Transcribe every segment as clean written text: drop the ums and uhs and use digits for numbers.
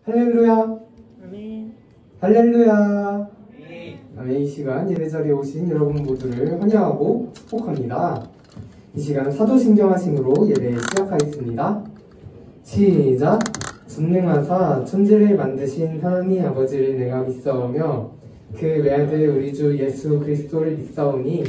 할렐루야. 아멘. 할렐루야. 아멘. 이 시간 예배 자리에 오신 여러분 모두를 환영하고 축복합니다. 이 시간 사도신경하심으로 예배 시작하겠습니다. 시작. 전능하사 천지를 만드신 하나님 아버지를 내가 믿사오며 그 외아들 우리 주 예수 그리스도를 믿사오니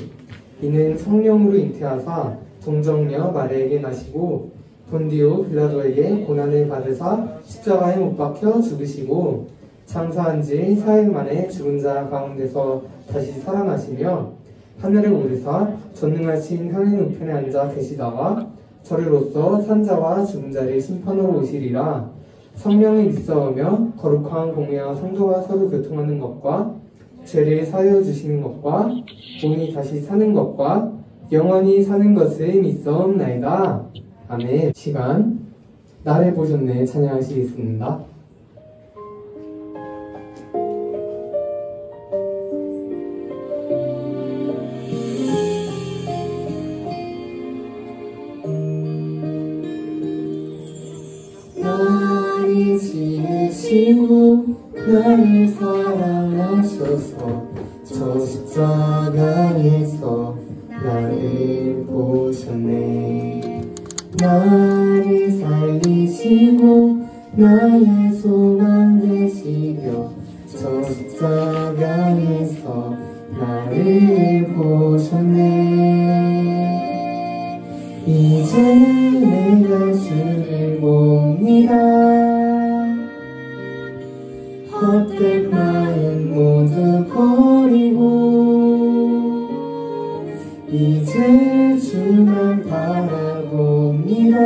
이는 성령으로 잉태하사 동정녀 마리아에게 나시고 본디오 빌라도에게 고난을 받으사 십자가에 못 박혀 죽으시고 장사한 지 사흘 만에 죽은 자 가운데서 다시 살아나시며 하늘에 오르사 전능하신 하나님 우편에 앉아 계시다가 저리로서 산자와 죽은 자를 심판하러 오시리라. 성령을 믿사오며 거룩한 공예와 성도가 서로 교통하는 것과 죄를 사하여 주시는 것과 몸이 다시 사는 것과 영원히 사는 것을 믿사옵나이다. 아멘. 시간 나를 보셨네 찬양하시겠습니다. 나를 지으시고 나를 사랑하셔서 저 십자가에서 나를 보셨네. 나를 살리시고 나의 소망 되시며 저 십자가에서 나를 보셨네. 이제 내가 주를 봅니다. 헛된 마음 모두 버리고 이제 주만 바라봅니다.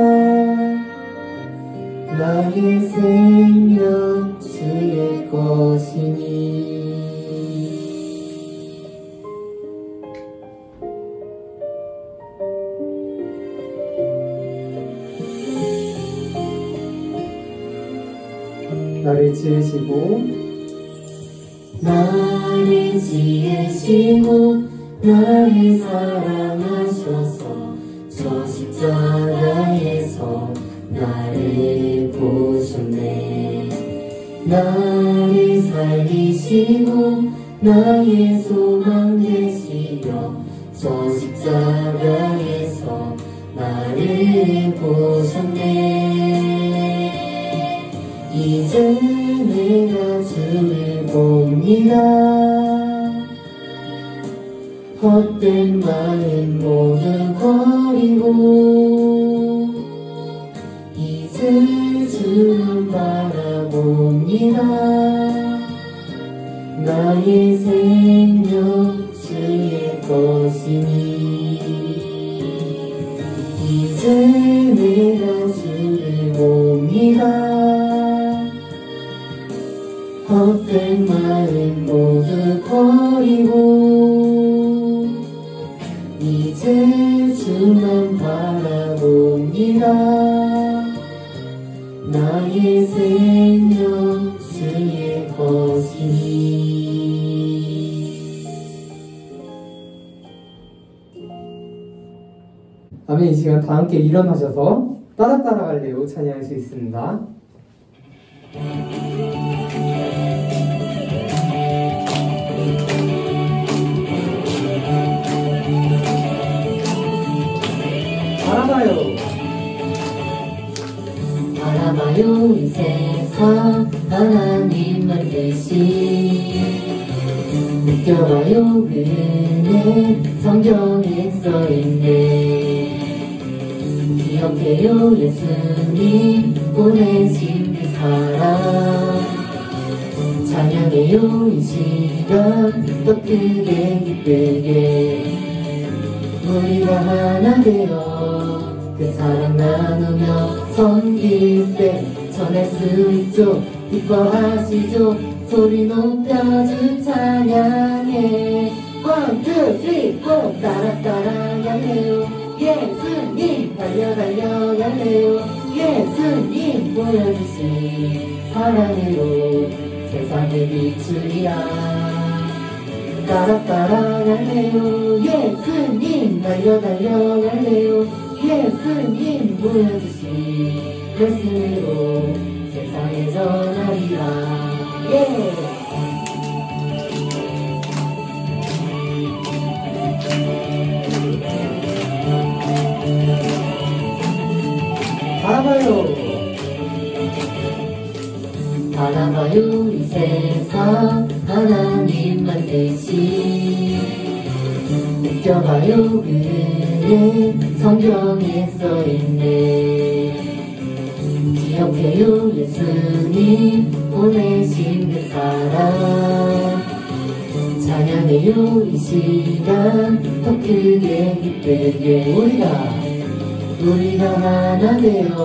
나의 생명 주의 것이니. 나를 지으시고 나를 사랑하셔서 저 십자가에서 나를 보셨네. 나를 살리시고 나의 소망 되시며 저 십자가에서 나를 보셨네. 이제 내가 주를 봅니다. 헛된 마음 모두 버리고 이제 주를 바라봅니다. 나의 생명 주의 것이니. 이제 내가 주를 봅니다. 헛된 마음 모두 버리고 이제 주만 바라봅니다. 나의 생명 주의 것이니. 아멘. 이 시간 다 함께 일어나셔서 따라 갈래요 찬양할 수 있습니다. 바라봐요 이 세상 하나님 만드신. 느껴봐요 그 은혜 성경에 써있네. 기억해요 예수님 보내신 그 사랑. 찬양해요 이 시간 더 크게 기쁘게. 우리가 하나 되어 그 사랑 나누며 섬길 때 전할 수 있죠. 기뻐하시죠. 소리 높여주 찬양해. 1, 2, 3, 4 따라가네요. 예수님 달려가네요. 예수님 보여주신 사랑으로 세상을 비추리라. 따라가네요. 예수님 달려가네요. 예수님 보여주신 말씀으로 세상에 전하리. 바라봐요 이 세상 하나님만 대신 느껴봐요 그의 성경에 써있네. 기억해요 예수님 보내신 그 사랑. 찬양해요 이 시간 더 크게 기쁘게 우리가 하나 되어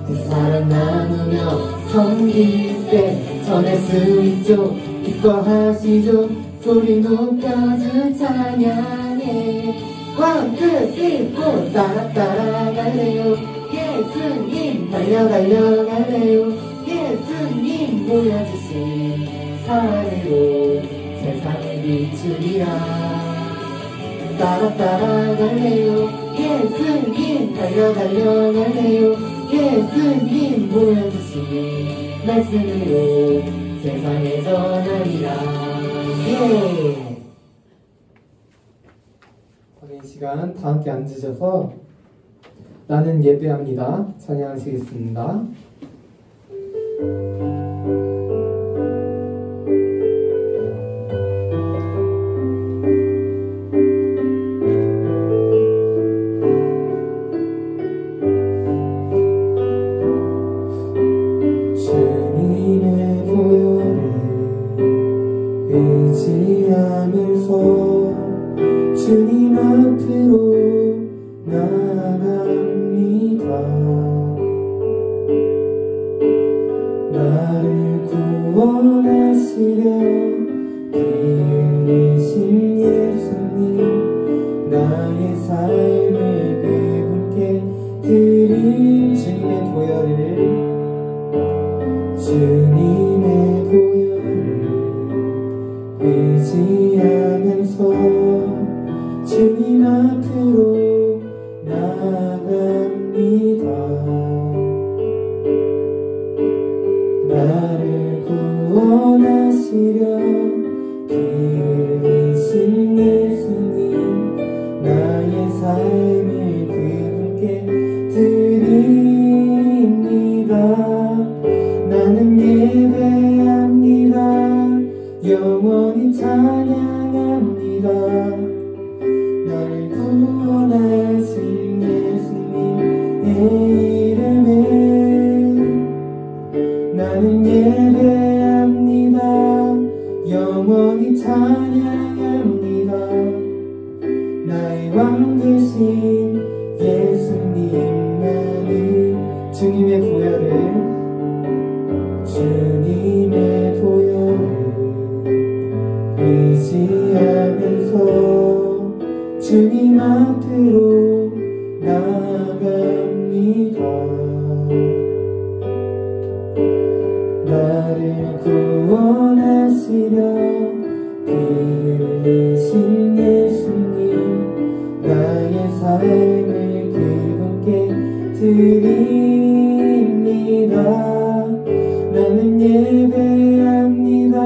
그 사랑 나누며 섬길 때 전할 수 있죠. 기뻐하시죠. 소리 높여주 찬양해. One, two, three, four. 따라갈래요 예수님 달려갈래요 예수님 보여주신 사랑으로 세상을 비추리라. 따라갈래요 예수님 달려갈래요 예수님 보여주신 말씀으로 세상에 전하리라. 예. 이 시간 다 함께 앉으셔서 나는 예배합니다 찬양하시겠습니다. 주님의 보혈을 의지하면서 주님 앞으로 나아갑니다. 나를 구원하시려 피 흘리신 예수님 나의 삶을 그분께 드린 주님의 보혈을 의지하면서 주님 앞으로 나아갑니다. 나를 구원하시려 피 흘리신 예수님 나의 삶을 그분께 드립니다. 나는 예배합니다. 영원히 찬양합니다. 나를 구원하신 예수님의 이름에 나는 예배합니다. 영원히 찬양합니다. 나의 왕 되신 예수님만을 주님의 보혈을 의지하면서 주님 앞으로 나아갑니다. 나를 구원하시려 피 흘리신 예수님 나의 삶을 그분께 드립니다. 나는 예배합니다.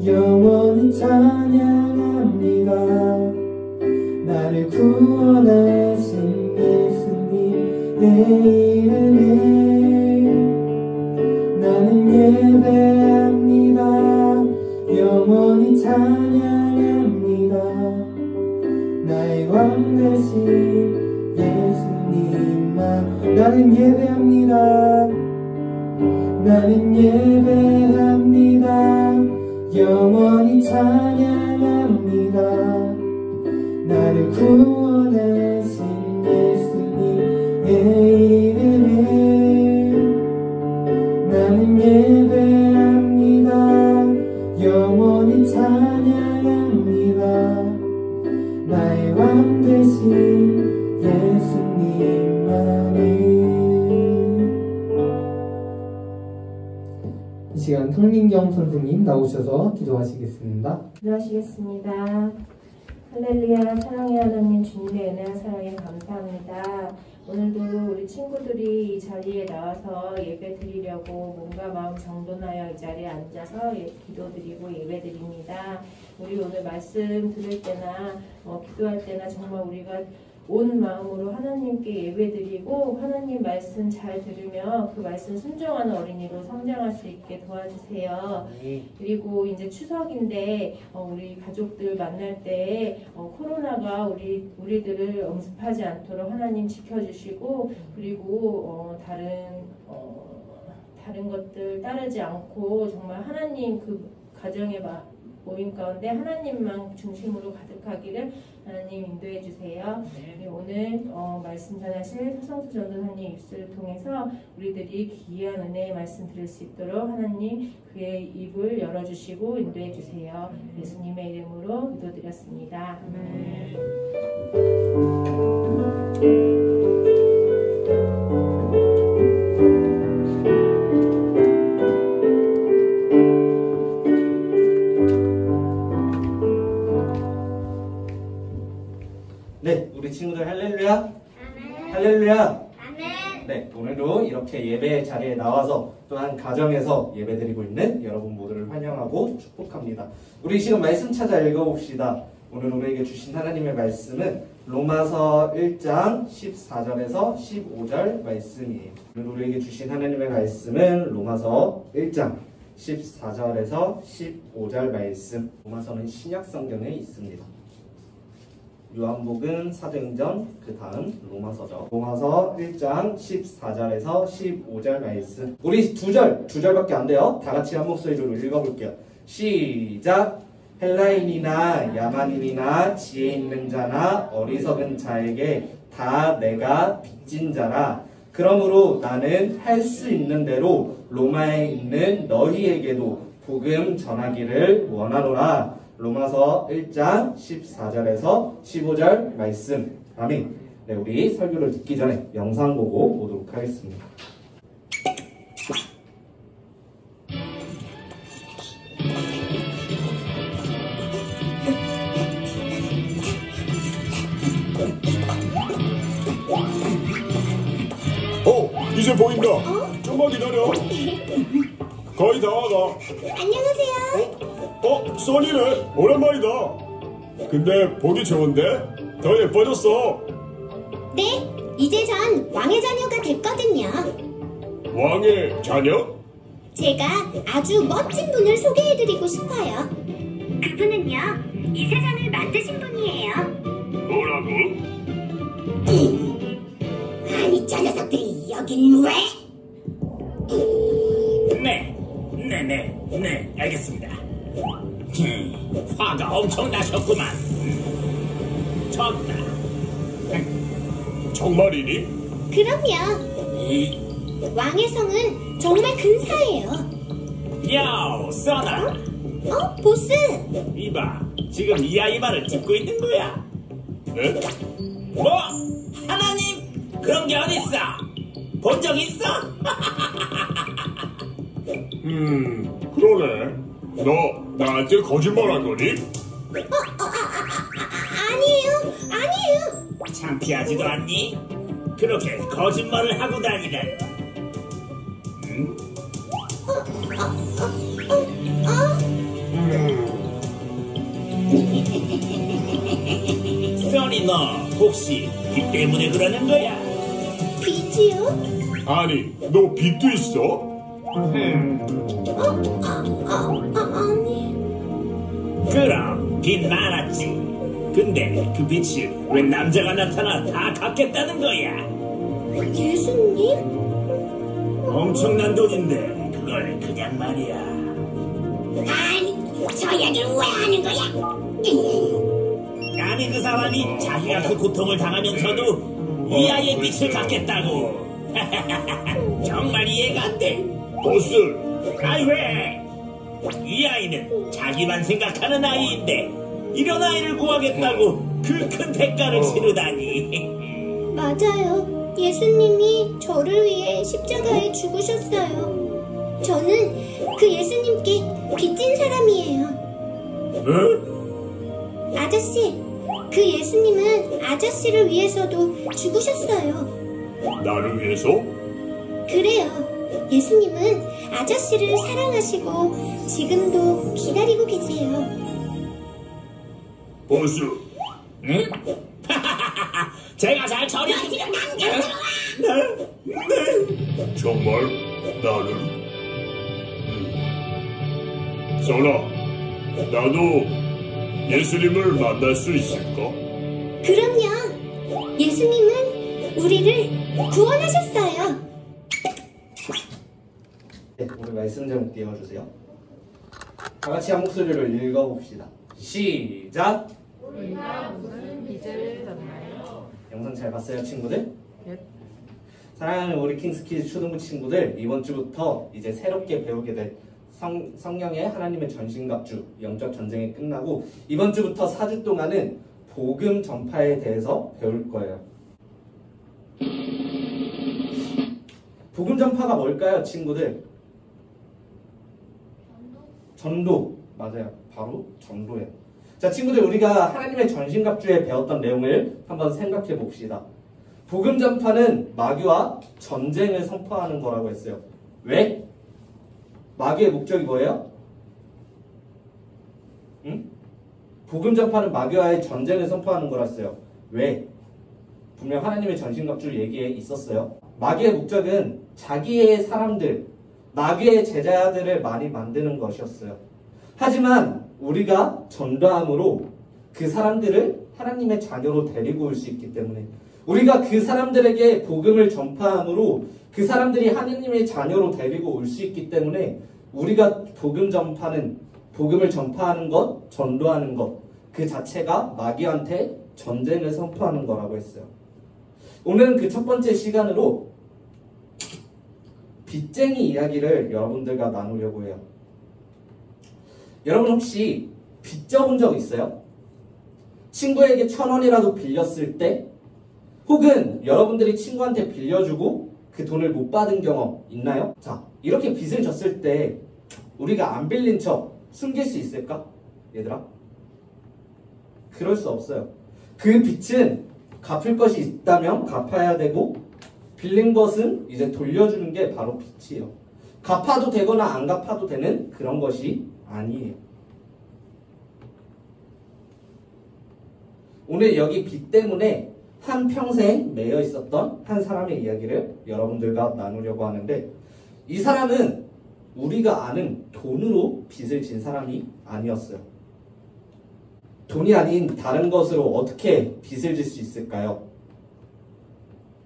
영원히 찬양합니다. 나를 구원하신 예수님의 이름에 나는 예배합니다. 영원히 찬양합니다. 나의 왕 되신 예수님만 나는 예배합니다. 나는 예배합니다. 영원히 찬양합니다. 나를 구원하신 예수님의 이름에 나는 예배합니다. 영원히 찬양합니다. 나의 왕 되신 예수님만을. 이 시간 황민경 선생님 나오셔서 기도하시겠습니다. 기도하시겠습니다. 할렐루야. 사랑의 하나님, 주님의 은혜와 사랑에 감사합니다. 오늘도 우리 친구들이 이 자리에 나와서 예배 드리려고 몸과 마음 정돈하여 이 자리에 앉아서 기도드리고 예배 드립니다. 우리 오늘 말씀 들을 때나 기도할 때나 정말 우리가 온 마음으로 하나님께 예배드리고 하나님 말씀 잘 들으며 그 말씀 순종하는 어린이로 성장할 수 있게 도와주세요. 그리고 이제 추석인데 우리 가족들 만날 때 코로나가 우리들을 엄습하지 않도록 하나님 지켜주시고 그리고 다른 것들 따르지 않고 정말 하나님 그 가정의 모임 가운데 하나님만 중심으로 가득하기를 하나님 인도해 주세요. 네, 오늘 말씀 전하실 서성수 전도사님 입술을 통해서 우리들이 귀한 은혜의 말씀 들을 수 있도록 하나님 그의 입을 열어주시고 인도해 주세요. 예수님의 이름으로 기도드렸습니다. 아멘. 네, 우리 친구들 할렐루야. 아멘. 할렐루야. 아멘. 네, 오늘도 이렇게 예배 자리에 나와서 또한 가정에서 예배드리고 있는 여러분 모두를 환영하고 축복합니다. 우리 지금 말씀 찾아 읽어봅시다. 오늘 우리에게 주신 하나님의 말씀은 로마서 1장 14절에서 15절 말씀이에요. 오늘 우리에게 주신 하나님의 말씀은 로마서 1장 14절에서 15절 말씀. 로마서는 신약 성경에 있습니다. 요한복음, 사도행전, 그 다음 로마서죠. 로마서 1장 14절에서 15절 말씀. 우리 두 절밖에 안 돼요. 다 같이 한 목소리로 읽어볼게요. 시작! 헬라인이나 야만인이나 지혜 있는 자나 어리석은 자에게 다 내가 빚진 자라. 그러므로 나는 할 수 있는 대로 로마에 있는 너희에게도 복음 전하기를 원하노라. 로마서 1장 14절에서 15절 말씀. 아멘. 네, 우리 설교를 듣기 전에 영상 보고 보도록 하겠습니다. 이제 보인다. 좀만 기다려. 거의 다 와가. 안녕하세요. 써니네. 오랜만이다. 근데 보기 좋은데? 더 예뻐졌어. 네, 이제 전 왕의 자녀가 됐거든요. 왕의 자녀? 제가 아주 멋진 분을 소개해드리고 싶어요. 그분은요, 이 세상을 만드신 분이에요. 뭐라고? 아니, 저 녀석들이 여긴 왜? 네, 알겠습니다. 화가 엄청 나셨구만. 졌다. 정말이니? 그럼요. 왕의 성은 정말 근사해요. 야오, 써나. 보스? 이봐, 지금 이 아이 말을 듣고 있는 거야? 네? 뭐? 하나님? 그런 게 어딨어? 본 적 있어? 그러네. 너 나한테 거짓말한 거니? 아니에요. 창피하지도 않니? 그렇게 거짓말을 하고 다니는. 써니, 너 혹시 이 때문에 그러는 거야? 빚이요? 아니, 너 빚도 있어? 아니. 그럼 빚 많았지. 근데 그 빚이 왜 남자가 나타나 다 갚겠다는 거야? 예수님? 엄청난 돈인데 그걸 그냥 말이야. 아니, 저 얘기를 왜 하는 거야? 아니, 그 사람이 자기가 그 고통을 당하면서도 이 아이의 빚을 갚겠다고. 정말 이해가 안 돼. 보스, 아이, 왜? 이 아이는 자기만 생각하는 아이인데 이런 아이를 구하겠다고 그 큰 대가를 치르다니. 맞아요. 예수님이 저를 위해 십자가에 죽으셨어요. 저는 그 예수님께 빚진 사람이에요. 네? 아저씨, 그 예수님은 아저씨를 위해서도 죽으셨어요. 나를 위해서? 그래요. 예수님은 아저씨를 사랑하시고 지금도 기다리고 계세요. 보스, 응? 제가 잘 처리할게요. 정말 나를? 선아, 나도 예수님을 만날 수 있을까? 그럼요. 예수님은 우리를 구원하셨어요. 네, 우리 말씀 제목 띄워주세요. 다 같이 한 목소리를 읽어봅시다. 시작! 우리가 무슨 빚을 졌나요? 영상 잘 봤어요, 친구들? 예. 사랑하는 우리 킹스키즈 초등부 친구들, 이번 주부터 이제 새롭게 배우게 될 성령의 하나님의 전신갑주 영적 전쟁이 끝나고 이번 주부터 4주 동안은 복음 전파에 대해서 배울 거예요. 복음 전파가 뭘까요, 친구들? 전도. 맞아요. 바로 전도예요. 자, 친구들, 우리가 하나님의 전신갑주에 배웠던 내용을 한번 생각해 봅시다. 복음 전파는 마귀와 전쟁을 선포하는 거라고 했어요. 왜? 마귀의 목적이 뭐예요? 응? 복음 전파는 마귀와의 전쟁을 선포하는 거랐어요. 왜? 분명 하나님의 전신갑주 얘기에 있었어요. 마귀의 목적은 자기의 사람들, 마귀의 제자들을 많이 만드는 것이었어요. 하지만 우리가 전도함으로 그 사람들을 하나님의 자녀로 데리고 올 수 있기 때문에, 우리가 그 사람들에게 복음을 전파함으로 그 사람들이 하나님의 자녀로 데리고 올 수 있기 때문에 우리가 복음을 전파하는 것, 전도하는 것, 그 자체가 마귀한테 전쟁을 선포하는 거라고 했어요. 오늘은 그 첫 번째 시간으로 빚쟁이 이야기를 여러분들과 나누려고 해요. 여러분 혹시 빚 져본 적 있어요? 친구에게 1,000원이라도 빌렸을 때, 혹은 여러분들이 친구한테 빌려주고 그 돈을 못 받은 경험 있나요? 자, 이렇게 빚을 졌을 때 우리가 안 빌린 척 숨길 수 있을까? 얘들아? 그럴 수 없어요. 그 빚은 갚을 것이 있다면 갚아야 되고, 빌린 것은 이제 돌려주는 게 바로 빚이에요. 갚아도 되거나 안 갚아도 되는 그런 것이 아니에요. 오늘 여기 빚 때문에 한평생 매여 있었던 한 사람의 이야기를 여러분들과 나누려고 하는데, 이 사람은 우리가 아는 돈으로 빚을 진 사람이 아니었어요. 돈이 아닌 다른 것으로 어떻게 빚을 질 수 있을까요?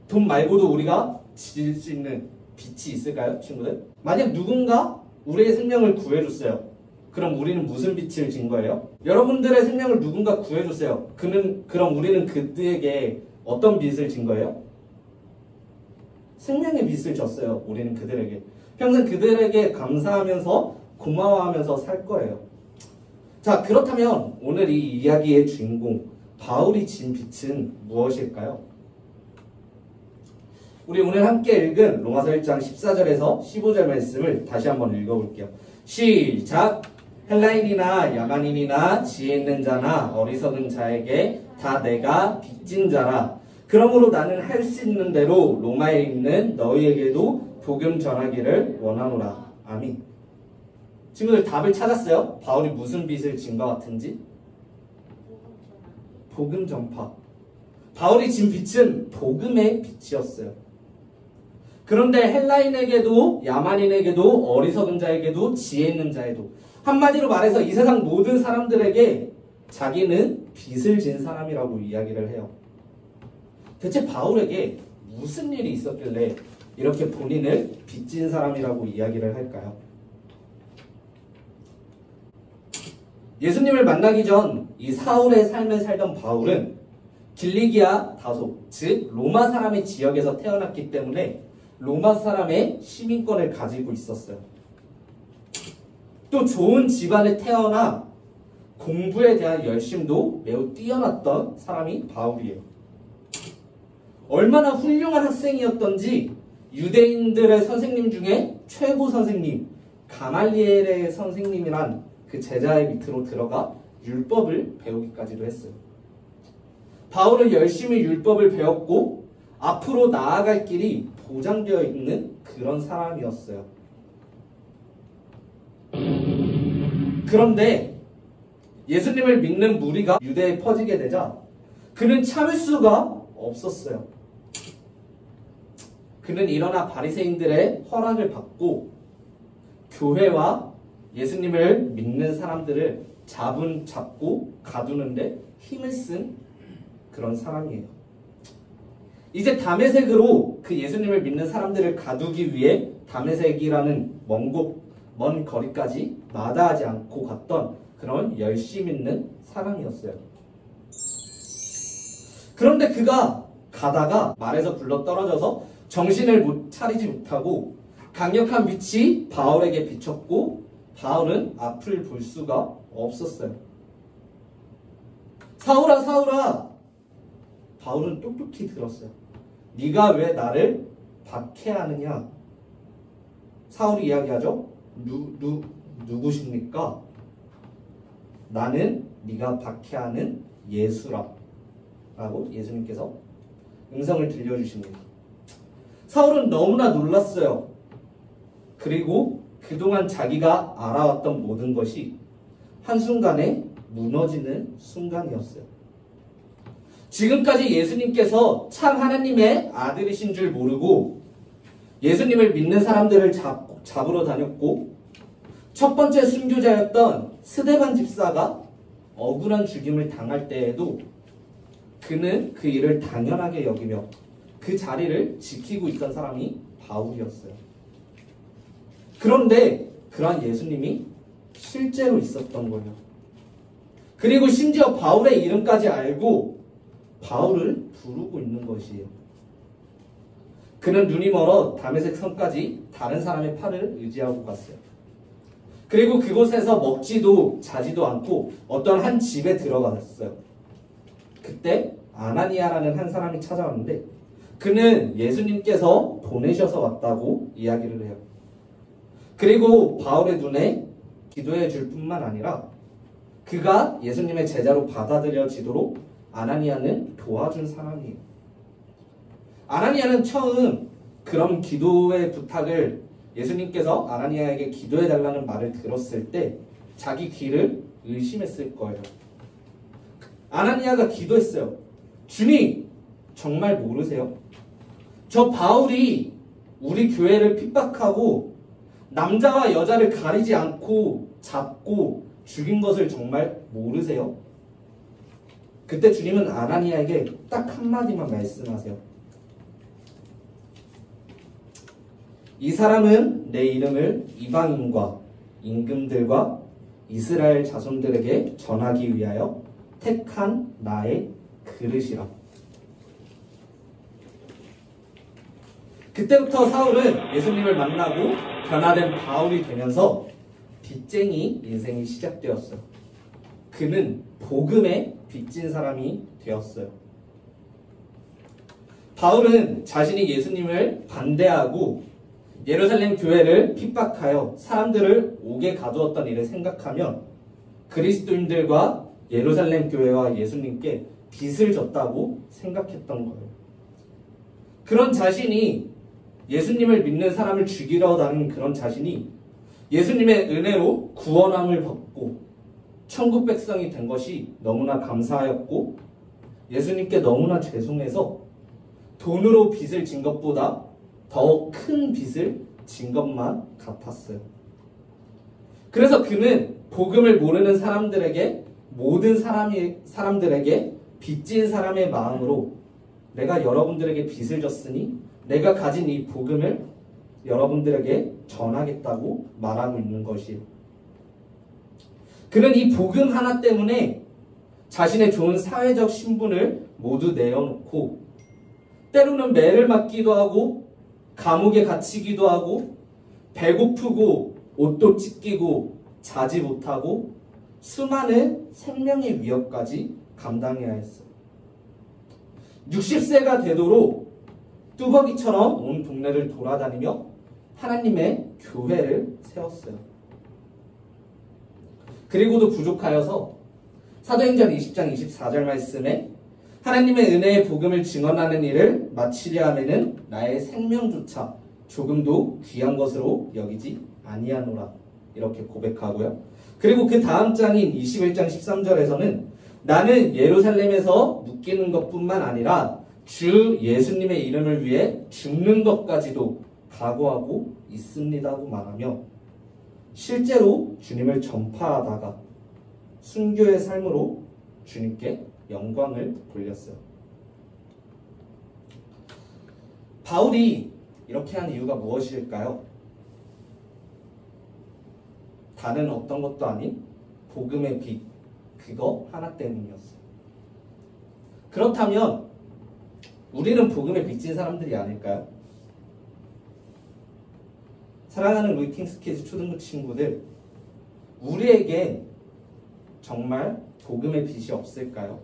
돈 말고도 우리가 질 수 있는 빚이 있을까요, 친구들? 만약 누군가 우리의 생명을 구해줬어요. 그럼 우리는 무슨 빚을 진 거예요? 여러분들의 생명을 누군가 구해줬어요. 그럼 우리는 그들에게 어떤 빚을 진 거예요? 생명의 빚을 졌어요. 우리는 그들에게. 평생 그들에게 감사하면서 고마워하면서 살 거예요. 자, 그렇다면 오늘 이 이야기의 주인공 바울이 진 빚은 무엇일까요? 우리 오늘 함께 읽은 로마서 1장 14절에서 15절 말씀을 다시 한번 읽어볼게요. 시작! 헬라인이나 야만인이나 지혜 있는 자나 어리석은 자에게 다 내가 빚진 자라. 그러므로 나는 할 수 있는 대로 로마에 있는 너희에게도 복음 전하기를 원하노라. 아멘. 친구들, 답을 찾았어요? 바울이 무슨 빚을 진 것 같은지? 복음 전파. 바울이 진 빚은 복음의 빚이었어요. 그런데 헬라인에게도 야만인에게도 어리석은 자에게도 지혜 있는 자에도, 한마디로 말해서 이 세상 모든 사람들에게 자기는 빚을 진 사람이라고 이야기를 해요. 대체 바울에게 무슨 일이 있었길래 이렇게 본인을 빚진 사람이라고 이야기를 할까요? 예수님을 만나기 전 이 사울의 삶을 살던 바울은 길리기아 다소, 즉 로마 사람의 지역에서 태어났기 때문에 로마 사람의 시민권을 가지고 있었어요. 또 좋은 집안에 태어나 공부에 대한 열심도 매우 뛰어났던 사람이 바울이에요. 얼마나 훌륭한 학생이었던지 유대인들의 선생님 중에 최고 선생님 가말리엘의 선생님이란 그 제자의 밑으로 들어가 율법을 배우기까지도 했어요. 바울은 열심히 율법을 배웠고 앞으로 나아갈 길이 보장되어 있는 그런 사람이었어요. 그런데 예수님을 믿는 무리가 유대에 퍼지게 되자 그는 참을 수가 없었어요. 그는 일어나 바리새인들의 허락을 받고 교회와 예수님을 믿는 사람들을 잡고 가두는데 힘을 쓴 그런 사람이에요. 이제 다메섹으로 그 예수님을 믿는 사람들을 가두기 위해 다메섹이라는 먼 거리까지 마다하지 않고 갔던 그런 열심 있는 사람이었어요. 그런데 그가 가다가 말에서 굴러 떨어져서 정신을 차리지 못하고 강력한 빛이 바울에게 비쳤고 바울은 앞을 볼 수가 없었어요. 사울아 사울아, 바울은 똑똑히 들었어요. 네가 왜 나를 박해하느냐? 사울이 이야기하죠. 누구십니까? 나는 네가 박해하는 예수라 라고 예수님께서 음성을 들려주십니다. 사울은 너무나 놀랐어요. 그리고 그동안 자기가 알아왔던 모든 것이 한순간에 무너지는 순간이었어요. 지금까지 예수님께서 참 하나님의 아들이신 줄 모르고 예수님을 믿는 사람들을 잡으러 다녔고 첫 번째 순교자였던 스데반 집사가 억울한 죽임을 당할 때에도 그는 그 일을 당연하게 여기며 그 자리를 지키고 있던 사람이 바울이었어요. 그런데 그러한 예수님이 실제로 있었던 거예요. 그리고 심지어 바울의 이름까지 알고 바울을 부르고 있는 것이에요. 그는 눈이 멀어 다메섹 성까지 다른 사람의 팔을 의지하고 갔어요. 그리고 그곳에서 먹지도 자지도 않고 어떤 한 집에 들어갔어요. 그때 아나니아라는 한 사람이 찾아왔는데 그는 예수님께서 보내셔서 왔다고 이야기를 해요. 그리고 바울의 눈에 기도해 줄 뿐만 아니라 그가 예수님의 제자로 받아들여지도록 아나니아는 도와준 사람이에요. 아나니아는 처음 그런 기도의 부탁을 예수님께서 아나니아에게 기도해달라는 말을 들었을 때 자기 귀를 의심했을 거예요. 아나니아가 기도했어요. 주님, 정말 모르세요? 저 바울이 우리 교회를 핍박하고 남자와 여자를 가리지 않고 잡고 죽인 것을 정말 모르세요? 그때 주님은 아나니아에게 딱 한마디만 말씀하세요. 이 사람은 내 이름을 이방인과 임금들과 이스라엘 자손들에게 전하기 위하여 택한 나의 그릇이라. 그때부터 사울은 예수님을 만나고 변화된 바울이 되면서 빚쟁이 인생이 시작되었어요. 그는 복음에 빚진 사람이 되었어요. 바울은 자신이 예수님을 반대하고 예루살렘 교회를 핍박하여 사람들을 옥에 가두었던 일을 생각하면 그리스도인들과 예루살렘 교회와 예수님께 빚을 졌다고 생각했던 거예요. 그런 자신이 예수님을 믿는 사람을 죽이러 다니는 그런 자신이 예수님의 은혜로 구원함을 받고 천국 백성이 된 것이 너무나 감사하였고 예수님께 너무나 죄송해서 돈으로 빚을 진 것보다 더 큰 빚을 진 것만 같았어요. 그래서 그는 복음을 모르는 사람들에게 모든 사람들에게 빚진 사람의 마음으로 내가 여러분들에게 빚을 졌으니 내가 가진 이 복음을 여러분들에게 전하겠다고 말하고 있는 것이에요. 그는 이 복음 하나 때문에 자신의 좋은 사회적 신분을 모두 내어놓고 때로는 매를 맞기도 하고 감옥에 갇히기도 하고 배고프고 옷도 찢기고 자지 못하고 수많은 생명의 위협까지 감당해야 했어요. 60세가 되도록 뚜벅이처럼 온 동네를 돌아다니며 하나님의 교회를 세웠어요. 그리고도 부족하여서 사도행전 20장 24절 말씀에 하나님의 은혜의 복음을 증언하는 일을 마치려 하면은 나의 생명조차 조금도 귀한 것으로 여기지 아니하노라 이렇게 고백하고요. 그리고 그 다음 장인 21장 13절에서는 나는 예루살렘에서 묶이는 것뿐만 아니라 주 예수님의 이름을 위해 죽는 것까지도 각오하고 있습니다고 말하며 실제로 주님을 전파하다가 순교의 삶으로 주님께 영광을 돌렸어요. 바울이 이렇게 한 이유가 무엇일까요? 다른 어떤 것도 아닌 복음의 빛, 그거 하나 때문이었어요. 그렇다면 우리는 복음에 비친 사람들이 아닐까요? 사랑하는 우리 킹스키즈 초등부 친구들, 우리에게 정말 복음의 빛이 없을까요?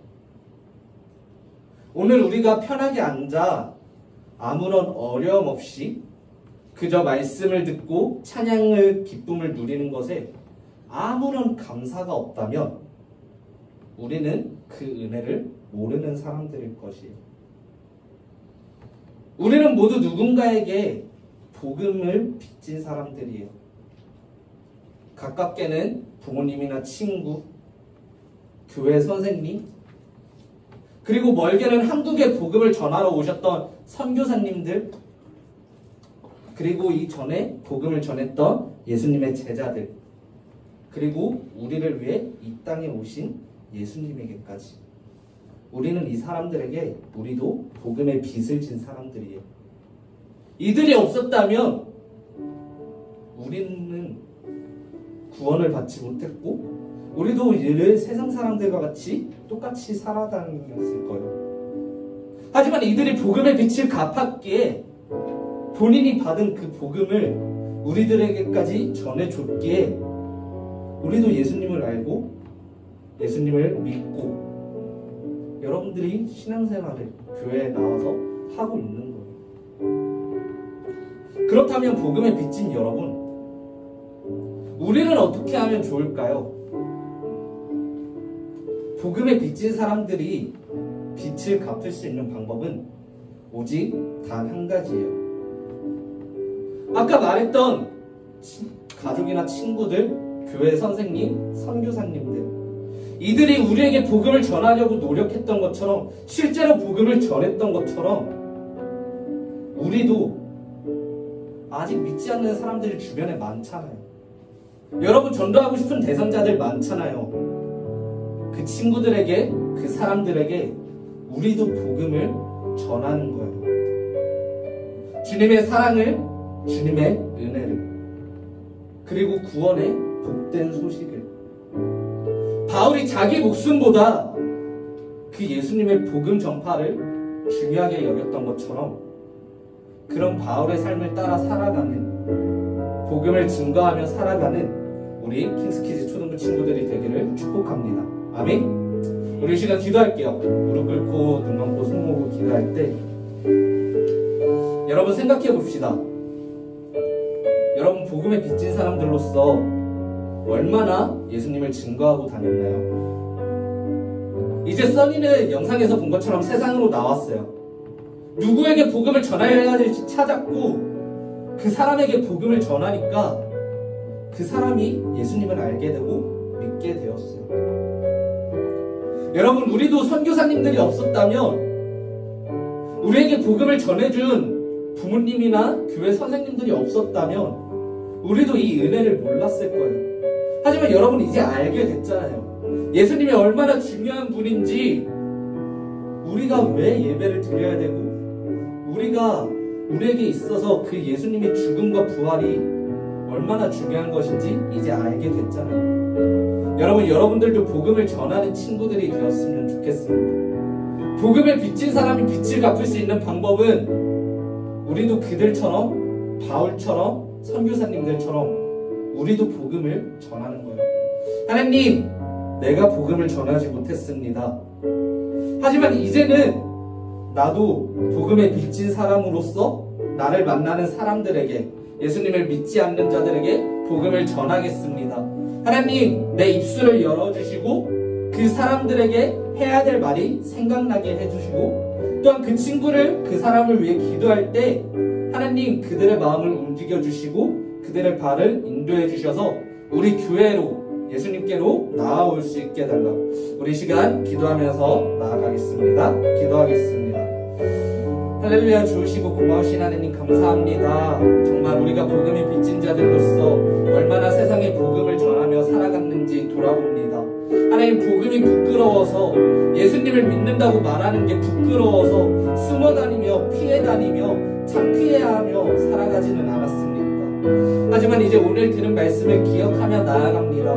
오늘 우리가 편하게 앉아 아무런 어려움 없이 그저 말씀을 듣고 찬양을 기쁨을 누리는 것에 아무런 감사가 없다면 우리는 그 은혜를 모르는 사람들일 것이에요. 우리는 모두 누군가에게 복음을 빚진 사람들이에요. 가깝게는 부모님이나 친구, 교회 선생님, 그리고 멀게는 한국에 복음을 전하러 오셨던 선교사님들, 그리고 이전에 복음을 전했던 예수님의 제자들, 그리고 우리를 위해 이 땅에 오신 예수님에게까지. 우리는 이 사람들에게 우리도 복음의 빚을 진 사람들이에요. 이들이 없었다면 우리는 구원을 받지 못했고 우리도 늘 세상 사람들과 같이 똑같이 살아다녔을 거예요. 하지만 이들이 복음의 빛을 갚았기에 본인이 받은 그 복음을 우리들에게까지 전해줬기에 우리도 예수님을 알고 예수님을 믿고 여러분들이 신앙생활을 교회에 나와서 하고 있는 거예요. 그렇다면 복음에 빚진 여러분, 우리는 어떻게 하면 좋을까요? 복음에 빚진 사람들이 빚을 갚을 수 있는 방법은 오직 단 한 가지예요. 아까 말했던 가족이나 친구들, 교회 선생님, 선교사님들, 이들이 우리에게 복음을 전하려고 노력했던 것처럼, 실제로 복음을 전했던 것처럼 우리도 아직 믿지 않는 사람들이 주변에 많잖아요. 여러분 전도하고 싶은 대상자들 많잖아요. 그 친구들에게, 그 사람들에게 우리도 복음을 전하는 거예요. 주님의 사랑을, 주님의 은혜를, 그리고 구원의 복된 소식을. 바울이 자기 목숨보다 그 예수님의 복음 전파를 중요하게 여겼던 것처럼 그런 바울의 삶을 따라 살아가는, 복음을 증거하며 살아가는 우리 킹스키즈 초등부 친구들이 되기를 축복합니다. 아멘. 우리 시간 기도할게요. 무릎 꿇고 눈 감고 손 모으고 기도할 때 여러분 생각해 봅시다. 여러분 복음에 빚진 사람들로서 얼마나 예수님을 증거하고 다녔나요? 이제 써니는 영상에서 본 것처럼 세상으로 나왔어요. 누구에게 복음을 전해야 될지 찾았고 그 사람에게 복음을 전하니까 그 사람이 예수님을 알게 되고 믿게 되었어요. 여러분, 우리도 선교사님들이 없었다면, 우리에게 복음을 전해준 부모님이나 교회 선생님들이 없었다면 우리도 이 은혜를 몰랐을 거예요. 하지만 여러분 이제 알게 됐잖아요. 예수님이 얼마나 중요한 분인지, 우리가 왜 예배를 드려야 되고, 우리에게 있어서 그 예수님의 죽음과 부활이 얼마나 중요한 것인지 이제 알게 됐잖아요. 여러분, 여러분들도 복음을 전하는 친구들이 되었으면 좋겠습니다. 복음에 빚진 사람이 빚을 갚을 수 있는 방법은 우리도 그들처럼, 바울처럼, 선교사님들처럼 우리도 복음을 전하는 거예요. 하나님, 내가 복음을 전하지 못했습니다. 하지만 이제는 나도 복음에 빚진 사람으로서 나를 만나는 사람들에게, 예수님을 믿지 않는 자들에게 복음을 전하겠습니다. 하나님, 내 입술을 열어주시고 그 사람들에게 해야 될 말이 생각나게 해주시고, 또한 그 친구를, 그 사람을 위해 기도할 때 하나님 그들의 마음을 움직여주시고 그들의 발을 인도해 주셔서 우리 교회로, 예수님께로 나아올 수 있게 달라고. 우리 시간 기도하면서 나아가겠습니다. 기도하겠습니다. 할렐루야. 좋으시고 고마우신 하나님 감사합니다. 정말 우리가 복음의 빚진 자들로서 얼마나 세상에 복음을 전하며 살아갔는지 돌아봅니다. 하나님, 복음이 부끄러워서 예수님을 믿는다고 말하는 게 부끄러워서 숨어 다니며 피해 다니며 창피해야 하며 살아가지는 않았습니다. 하지만 이제 오늘 들은 말씀을 기억하며 나아갑니다.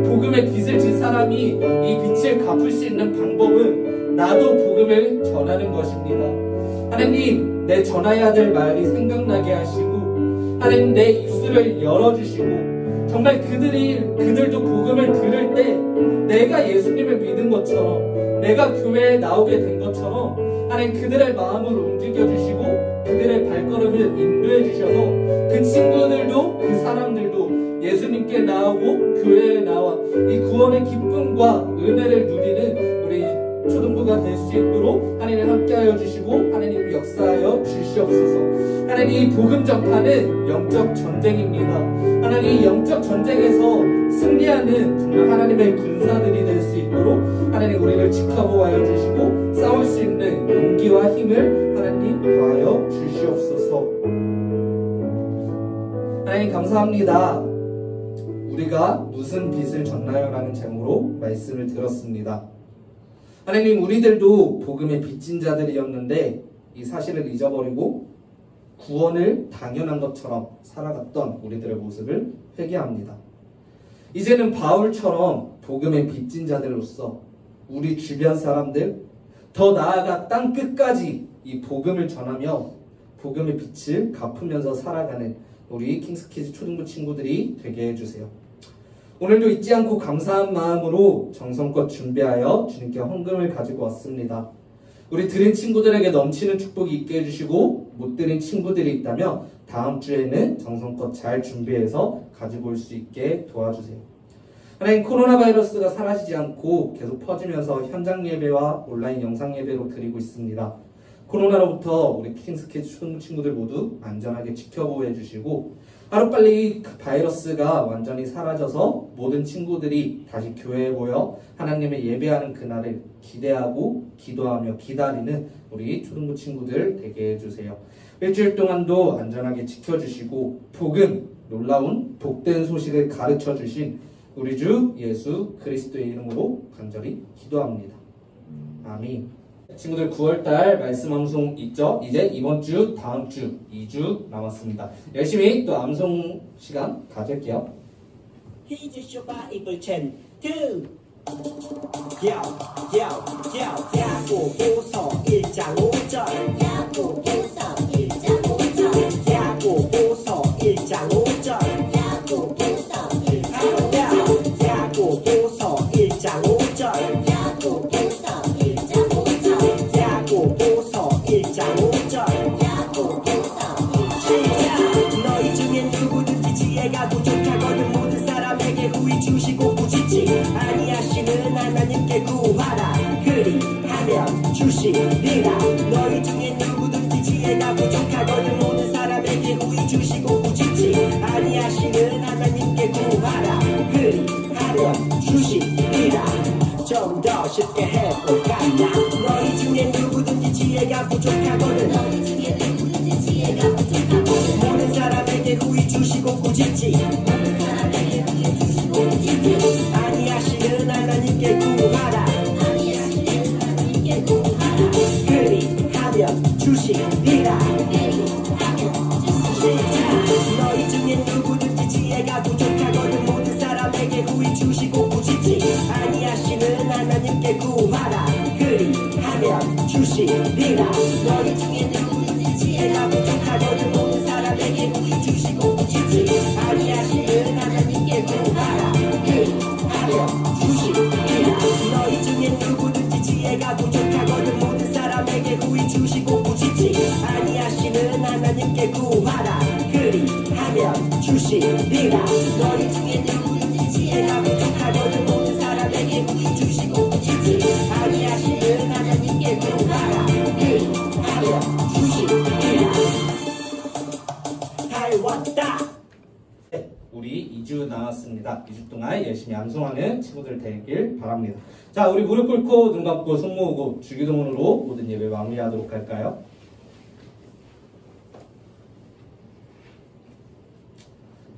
복음의 빚을 진 사람이 이 빚을 갚을 수 있는 방법은 나도 복음을 전하는 것입니다. 하나님, 내 전해야 될 말이 생각나게 하시고, 하나님, 내 입술을 열어주시고, 정말 그들도 복음을 들을 때 내가 예수님을 믿은 것처럼, 내가 교회에 나오게 된 것처럼 하나님, 그들의 마음을 움직여주시고 그들의 발걸음을 인도해 주셔서 그 친구들도, 그 사람들도 예수님께 나오고 교회에 나와 이 구원의 기쁨과 은혜를 누리는 우리 초등부가 될 수 있도록 하나님 함께하여 주시고 하나님 역사하여 주시옵소서. 하나님, 이 복음 전파는 영적 전쟁입니다. 하나님, 이 영적 전쟁에서 승리하는 정말 하나님의 군사들이 될 수 있도록 하나님 우리를 지켜보아여 주시고 싸울 수 있는 용기와 힘을 하나님 더하여 주시옵소서. 하나님 감사합니다. 우리가 무슨 빚을 졌나요? 라는 제목으로 말씀을 들었습니다. 하나님, 우리들도 복음의 빚진 자들이었는데 이 사실을 잊어버리고 구원을 당연한 것처럼 살아갔던 우리들의 모습을 회개합니다. 이제는 바울처럼 복음의 빚진 자들로서 우리 주변 사람들, 더 나아가 땅 끝까지 이 복음을 전하며 복음의 빚을 갚으면서 살아가는 우리 킹스키즈 초등부 친구들이 되게 해주세요. 오늘도 잊지 않고 감사한 마음으로 정성껏 준비하여 주님께 헌금을 가지고 왔습니다. 우리 드린 친구들에게 넘치는 축복이 있게 해주시고 못 드린 친구들이 있다면 다음 주에는 정성껏 잘 준비해서 가지고 올 수 있게 도와주세요. 하나님, 코로나 바이러스가 사라지지 않고 계속 퍼지면서 현장 예배와 온라인 영상 예배로 드리고 있습니다. 코로나로부터 우리 킹스키즈 초등부 친구들 모두 안전하게 지켜보호 해주시고 하루빨리 바이러스가 완전히 사라져서 모든 친구들이 다시 교회에 모여 하나님의 예배하는 그날을 기대하고 기도하며 기다리는 우리 초등부 친구들 되게 해주세요. 일주일 동안도 안전하게 지켜주시고 복음, 놀라운 복된 소식을 가르쳐 주신 우리 주 예수 그리스도의 이름으로 간절히 기도합니다. 아멘. 친구들, 9월달 말씀 암송 있죠? 이제 이번 주, 다음 주, 2주 남았습니다. 열심히 또 암송 시간 가질게요. 히즈쇼바 이글첸 2 야고보서 1장 5절 야고보서 1장 5절 야고보서 1장 5절 야고보서 1장 5절 너희 중엔 누구든지 지혜가 부족하거든 모든 사람에게 후히 주시고 부지치 아니하시는 하나님께 구하라 그리하면 주시리라. 너희 중엔 누구든지 지혜가 부족하거든 모든 사람에게 후히 주시고 부지치 아니하시는 하나님께 구하라 그리하면 주시리라. 좀 더 쉽게 해볼까? 너희 중에 누구든지 지혜가 부족하거든 모든 사람에게 후히 주시고 꾸짖지 아니하시는 하나님께 구하라 그리하면 주시리라. 너희 중에 누구든지 지혜가 부족하거든 모든 사람에게 후히 주시고 꾸짖지 아니하시는 하나님께 구하라 그리하면 주시리라. 너희 중에 누구든지 지혜가 부족하거든 모든 사람에게 후히 주시고 꾸짖지 아니하시는 하나님께 구하라 그리하면 주시리라. 너희 중에 누구든지 지혜가 부족하거든 모든 사람에게 후히 주시고 꾸짖지 아니하시는 하나님께 구하라 그리하면 주시리라. 너희 중에 누구든지 지혜가 부족하거든 모든 사람에게 후히 주시고 꾸짖지 아니하시는 하나님께 구하라 그리하면 주시리라. 잘 왔다. 우리 2주 남았습니다. 바랍니다. 2주 동안 열심히 암송하는 친구들 되길 바랍니다. 자, 우리 무릎 꿇고 눈 감고 손 모으고 주기도문으로 모든 예배 마무리하도록 할까요?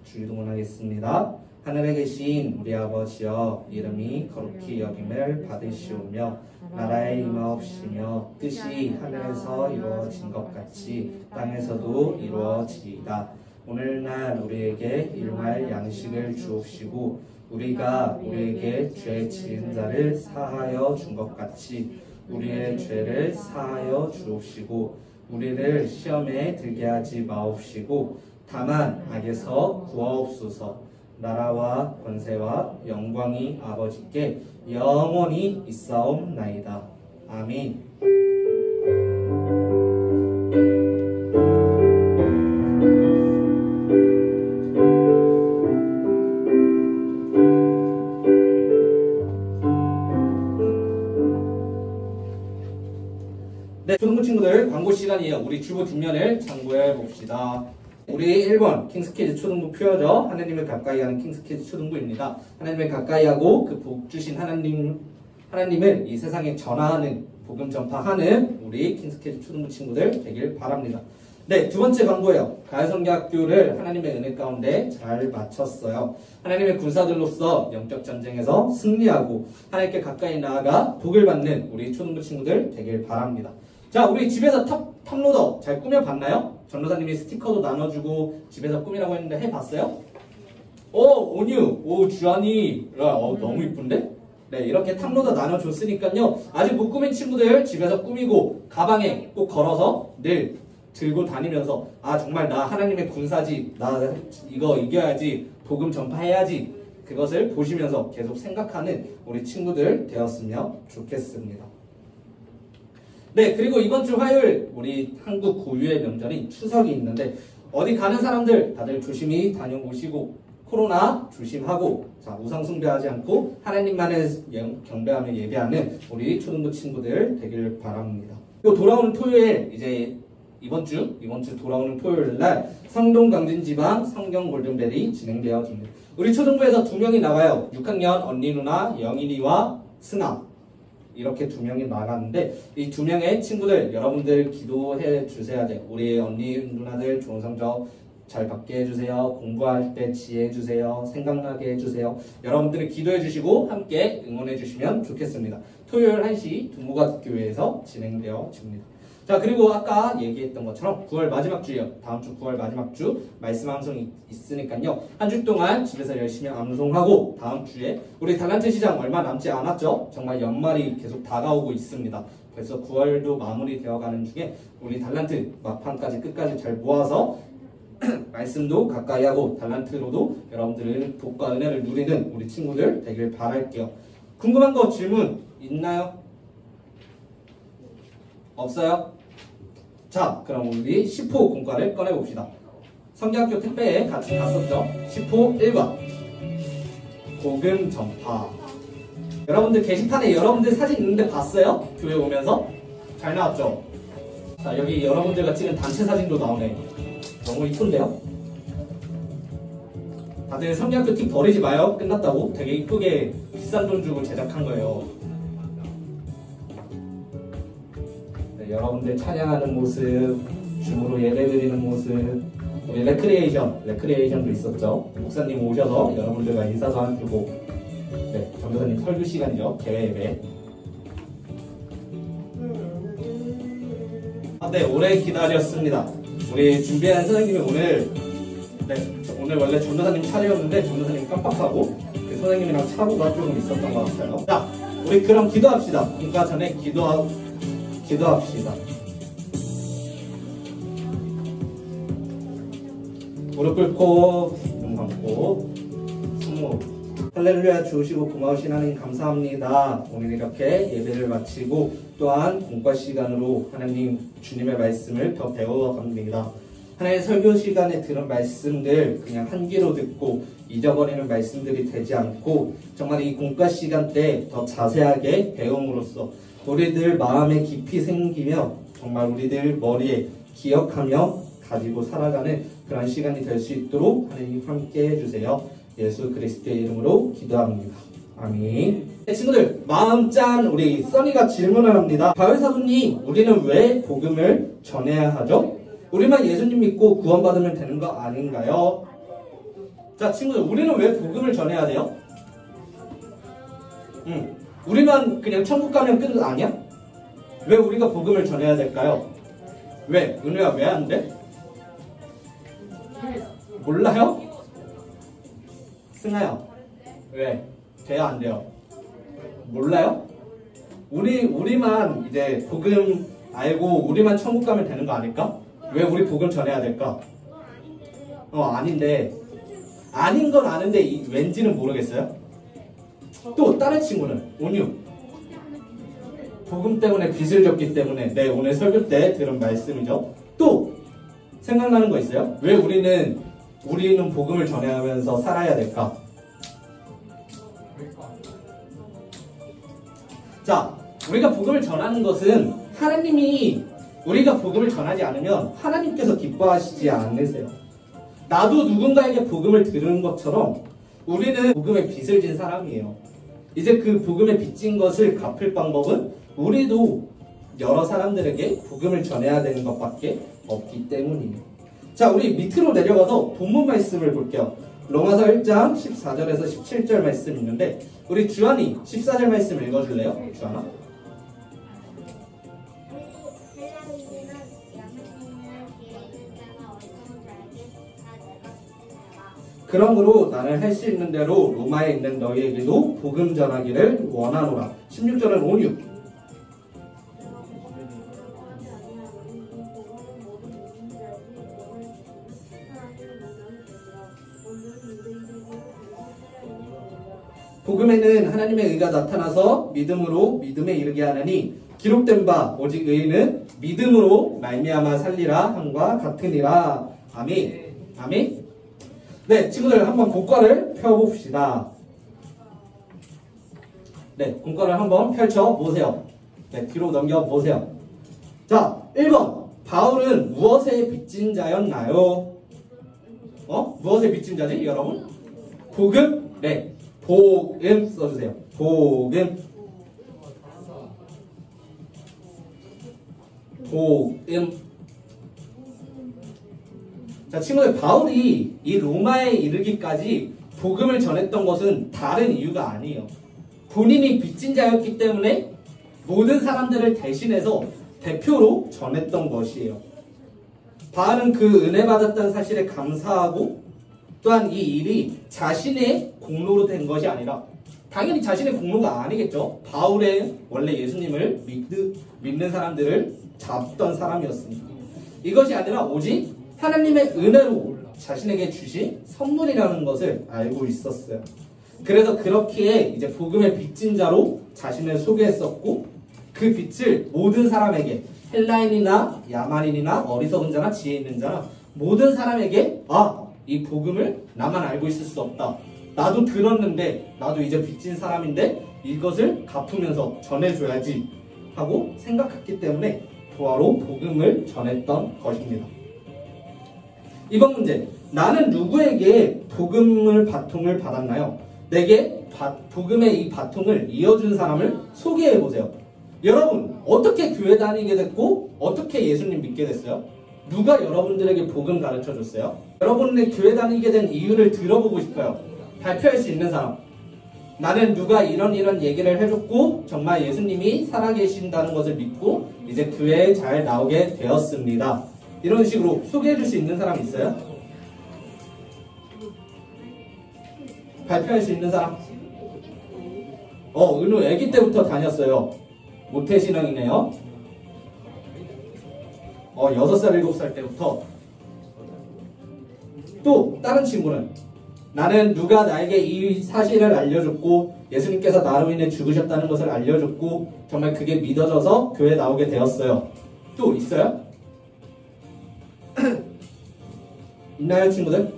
주기도문 하겠습니다. 하늘에 계신 우리 아버지여, 이름이 거룩히 여김을 받으시오며 나라에 임하옵시며 뜻이 하늘에서 이루어진 것 같이 땅에서도 이루어지이다. 오늘날 우리에게 일용할 양식을 주옵시고 우리가 우리에게 죄 지은 자를 사하여 준 것 같이 우리의 죄를 사하여 주옵시고 우리를 시험에 들게 하지 마옵시고 다만 악에서 구하옵소서. 나라와 권세와 영광이 아버지께 영원히 있사옵나이다. 아멘. 네, 초등부 친구들 광고 시간이에요. 우리 주보 뒷면을 참고해 봅시다. 우리 1번 킹스키즈 초등부 표어죠. 하나님을 가까이 하는 킹스키즈 초등부입니다. 하나님을 가까이 하고 그 복 주신 하나님을 이 세상에 전하는 복음 전파하는 우리 킹스키즈 초등부 친구들 되길 바랍니다. 네, 두 번째 광고예요. 가야성대학교를 하나님의 은혜 가운데 잘 마쳤어요. 하나님의 군사들로서 영적 전쟁에서 승리하고 하나님께 가까이 나아가 복을 받는 우리 초등부 친구들 되길 바랍니다. 자, 우리 집에서 탑로더 잘 꾸며봤나요? 전도사님이 스티커도 나눠주고 집에서 꾸미라고 했는데 해봤어요? 오, 온유, 오, 주한이, 너무 이쁜데? 네, 이렇게 탑로더 나눠줬으니까요. 아직 못 꾸민 친구들 집에서 꾸미고 가방에 꼭 걸어서 늘 들고 다니면서 아, 정말 나 하나님의 군사지, 나 이거 이겨야지, 복음 전파해야지, 그것을 보시면서 계속 생각하는 우리 친구들 되었으면 좋겠습니다. 네, 그리고 이번 주 화요일 우리 한국 고유의 명절인 추석이 있는데 어디 가는 사람들 다들 조심히 다녀오시고 코로나 조심하고 자, 우상 숭배하지 않고 하나님만을 경배하며 예배하는 우리 초등부 친구들 되길 바랍니다. 또 돌아오는 토요일 이제 이번 주 돌아오는 토요일 날 성동 강진지방 성경 골든벨이 진행되어집니다. 우리 초등부에서 2명이 나가요. 6학년 언니 누나 영인이와 승아 이렇게 2명이 나가는데 이 2명의 친구들 여러분들 기도해 주셔야 돼요. 우리 언니 누나들 좋은 성적 잘 받게 해주세요. 공부할 때 지혜 해주세요. 생각나게 해주세요. 여러분들이 기도해 주시고 함께 응원해 주시면 좋겠습니다. 토요일 1시 동무과교회에서 진행되어집니다. 자, 그리고 아까 얘기했던 것처럼 9월 마지막 주예요. 다음 주 9월 마지막 주 말씀 암송이 있으니까요. 한 주 동안 집에서 열심히 암송하고 다음 주에 우리 달란트 시장 얼마 남지 않았죠? 정말 연말이 계속 다가오고 있습니다. 벌써 9월도 마무리되어 가는 중에 우리 달란트 막판까지 끝까지 잘 모아서 말씀도 가까이 하고 달란트로도 여러분들은 복과 은혜를 누리는 우리 친구들 되길 바랄게요. 궁금한 거 질문 있나요? 없어요? 자, 그럼 우리 10호 공과를 꺼내봅시다. 성경학교 택배에 같이 갔었죠? 10호 1번 복음 전파. 여러분들 게시판에 여러분들 사진 있는데 봤어요? 교회 오면서? 잘 나왔죠? 자, 여기 여러분들과 찍은 단체 사진도 나오네. 너무 이쁜데요? 다들 성경학교 팁 버리지 마요. 끝났다고. 되게 이쁘게 비싼 돈 주고 제작한 거예요. 여러분들 찬양하는 모습, 줌으로 예배드리는 모습, 우리 레크리에이션도 있었죠. 목사님 오셔서 여러분들과 인사도 해주고, 네, 전도사님 설교 시간이죠. 개회 예배. 네, 오래 기다렸습니다. 우리 준비한 선생님이 오늘 원래 전도사님 차례였는데 전도사님 깜빡하고 그 선생님이랑 차고가 조금 있었던 것 같아요. 자, 우리 그럼 기도합시다. 인가 전에 기도합시다. 무릎 꿇고 눈 감고 손 모으고 할렐루야 주시고 고마우신 하나님 감사합니다. 오늘 이렇게 예배를 마치고 또한 공과 시간으로 하나님 주님의 말씀을 더 배워갑니다. 하나님 설교 시간에 들은 말씀들 그냥 한 귀로 듣고 잊어버리는 말씀들이 되지 않고 정말 이 공과 시간 때 더 자세하게 배움으로써 우리들 마음에 깊이 생기며 정말 우리들 머리에 기억하며 가지고 살아가는 그런 시간이 될 수 있도록 하나님 함께 해주세요. 예수 그리스도의 이름으로 기도합니다. 아멘. 네, 친구들, 마음 짠 우리 써니가 질문을 합니다. 바울사도님, 우리는 왜 복음을 전해야 하죠? 우리만 예수님 믿고 구원받으면 되는 거 아닌가요? 자, 친구들, 우리는 왜 복음을 전해야 돼요? 우리만 그냥 천국 가면 끝 아니야? 왜 우리가 복음을 전해야 될까요? 왜? 은혜야, 왜 안 돼? 몰라요? 승아야, 왜? 돼요, 안 돼요? 몰라요? 우리만 이제 복음 알고 우리만 천국 가면 되는 거 아닐까? 왜 우리 복음 전해야 될까? 아닌데. 아닌 건 아는데 왠지는 모르겠어요? 또 다른 친구는 온유. 복음 때문에 빚을 졌기 때문에 오늘 설교 때 들은 말씀이죠. 또 생각나는 거 있어요? 왜 우리는 복음을 전해가면서 살아야 될까? 자, 우리가 복음을 전하는 것은 하나님이 우리가 복음을 전하지 않으면 하나님께서 기뻐하시지 않으세요. 나도 누군가에게 복음을 들은 것처럼 우리는 복음에 빚을 진 사람이에요. 이제 그 복음에 빚진 것을 갚을 방법은 우리도 여러 사람들에게 복음을 전해야 되는 것밖에 없기 때문이에요. 자, 우리 밑으로 내려가서 본문 말씀을 볼게요. 로마서 1장 14절에서 17절 말씀 있는데 우리 주한이 14절 말씀 읽어줄래요? 주한아? 그러므로 나는 할 수 있는 대로 로마에 있는 너희에게도 복음 전하기를 원하노라. 16절은 온유. 복음에는 하나님의 의가 나타나서 믿음으로 믿음에 이르게 하나니 기록된 바 오직 의인은 믿음으로 말미암아 살리라 함과 같으니라. 아멘. 아멘. 네, 친구들 한번 본과를 펴봅시다. 네, 본과를 한번 펼쳐보세요. 네, 뒤로 넘겨보세요. 자, 1번. 바울은 무엇에 빚진 자였나요? 무엇에 빚진 자지, 여러분? 복음? 네, 복음 써주세요. 복음. 복음. 자, 친구들, 바울이 이 로마에 이르기까지 복음을 전했던 것은 다른 이유가 아니에요. 본인이 빚진 자였기 때문에 모든 사람들을 대신해서 대표로 전했던 것이에요. 바울은 그 은혜 받았다는 사실에 감사하고 또한 이 일이 자신의 공로로 된 것이 아니라 당연히 자신의 공로가 아니겠죠. 바울의 원래 예수님을 믿는 사람들을 잡던 사람이었습니다. 이것이 아니라 오직 하나님의 은혜로 자신에게 주신 선물이라는 것을 알고 있었어요. 그래서 그렇기에 이제 복음의 빚진 자로 자신을 소개했었고 그 빚을 모든 사람에게 헬라인이나 야만인이나 어리석은 자나 지혜 있는 자나 모든 사람에게 이 복음을 나만 알고 있을 수 없다. 나도 들었는데 나도 이제 빚진 사람인데 이것을 갚으면서 전해줘야지 하고 생각했기 때문에 바로 복음을 전했던 것입니다. 이번 문제. 나는 누구에게 복음을 바통을 받았나요? 내게 복음의 이 바통을 이어준 사람을 소개해보세요. 여러분, 어떻게 교회 다니게 됐고 어떻게 예수님 믿게 됐어요? 누가 여러분들에게 복음 가르쳐줬어요? 여러분의 교회 다니게 된 이유를 들어보고 싶어요. 발표할 수 있는 사람. 나는 누가 이런 얘기를 해줬고 정말 예수님이 살아계신다는 것을 믿고 이제 교회에 잘 나오게 되었습니다. 이런 식으로 소개해줄 수 있는 사람 있어요? 발표할 수 있는 사람? 은우 아기 때부터 다녔어요. 모태신앙이네요. 6살, 7살 때부터. 또 다른 친구는 나는 누가 나에게 이 사실을 알려줬고 예수님께서 나로 인해 죽으셨다는 것을 알려줬고 정말 그게 믿어져서 교회에 나오게 되었어요. 또 있어요? 있나요, 친구들?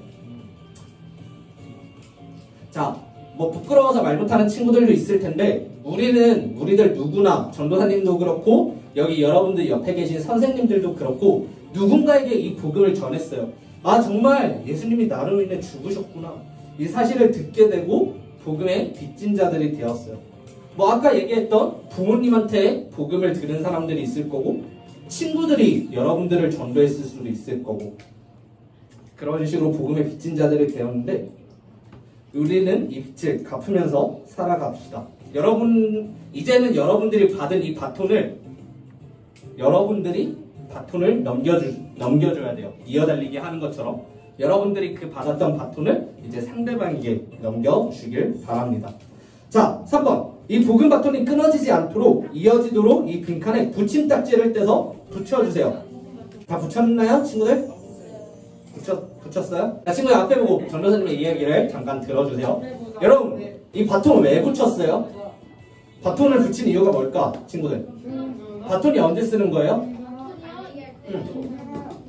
자, 부끄러워서 말 못하는 친구들도 있을 텐데 우리들 누구나 전도사님도 그렇고 여기 여러분들 옆에 계신 선생님들도 그렇고 누군가에게 이 복음을 전했어요. 정말 예수님이 나로 인해 죽으셨구나. 이 사실을 듣게 되고 복음의 빚진 자들이 되었어요. 뭐 아까 얘기했던 부모님한테 복음을 들은 사람들이 있을 거고, 친구들이 여러분들을 전도했을 수도 있을 거고, 그런 식으로 복음의 빚진 자들이 되었는데, 우리는 이 빚을 갚으면서 살아갑시다. 이제는 여러분들이 받은 이 바톤을 넘겨줘야 돼요. 이어달리기 하는 것처럼 여러분들이 그 받았던 바톤을 이제 상대방에게 넘겨주길 바랍니다. 자, 3번. 이 복음 바톤이 끊어지지 않도록 이어지도록 이 빈칸에 붙임딱지를 떼서 붙여주세요. 다 붙였나요, 친구들? 붙였어요? 자, 친구들 앞에 보고 전도사님의 이야기를 잠깐 들어주세요. 여러분, 이 바톤을 왜 붙였어요? 바톤을 붙인 이유가 뭘까, 친구들? 바톤이 언제 쓰는 거예요?